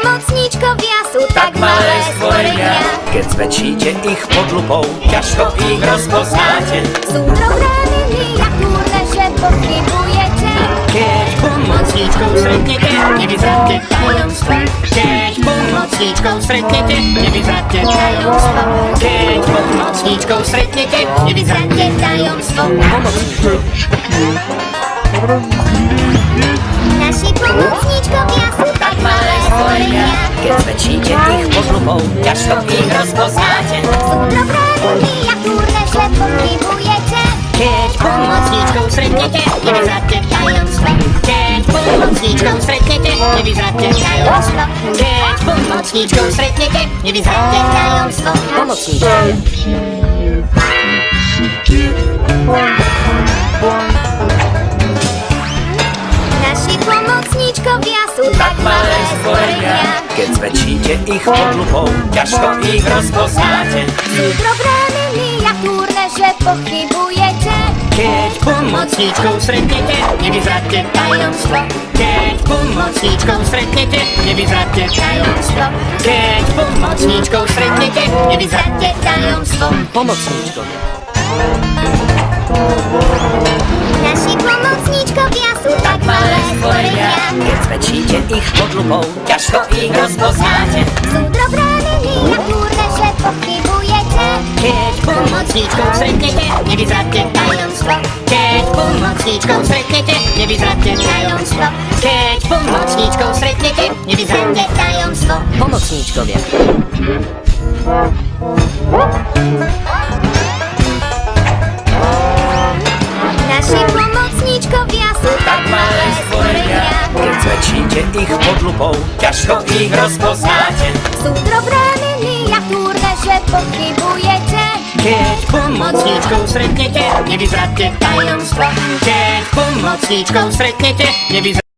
pomocniczko wiasu, tak małe stworzenia. Keď zväčšíte ich pod lupou, ťažko ich rozpoznáte. Sú programy miniatúrne, že pochybujete. Keď pomocníčkou stretnete, nevyznáte tajomstva. Keď pomocníčkou stretnete, nevyznáte tajomstvo. Keď pomocníčkou stretnete, nevyznáte tajomstvo. Naši pomocníčkovia sú tak malé stvorenia. Keď zväčšíte ich pod lupou, ťažko ich rozpoznáte. Sú programy miniatúrne, že pochybujete. Keď pomocníčkou stretnete, nevyznáte tajomstva. Keď pomocníčkou stretnete, nevyznáte tajomstvo. Keď pomocníčkou stretnete, nevyznáte tajomstvo. Pomocníčka. Naši pomocníčkovia sú tak malé stvorenia. Keď zväčšíte ich pod lupou, ťažko ich rozpoznáte. Sú programy miniatúrne, že pochybujete. Keď pomocníčkou stretnete, nevyznáte tajomstvo. Keď pomocníčkou stretnete, nevyznáte tajomstvo. Keď pomocníčkou stretnete, nevyznáte tajomstvo. Pomocníčkovia. Naši pomocníčkovia sú tak malé stvorenia. Keď zväčšíte ich pod lupou, ťažko ich rozpoznáte. Sú programy miniatúrne, že pochybujete. Keď pomocníčkou stretnete, nevyznáte tajomstvo. Keď pomocníčkou stretnete, nevyznáte tajomstvo. Keď pomocníčkou stretnete, nevyznáte tajomstvo. Pomocníčkovia. Naši pomocníčkovia sú tak malé stvorenia. Keď zväčšíte ich pod lupou, ťažko ich rozpoznáte. Sú programy miniatúrne, že pochybujete. Keď pomocníčkou stretnete, nevyznáte tajomstvo. Keď pomocníčkou stretnete, nevyznáte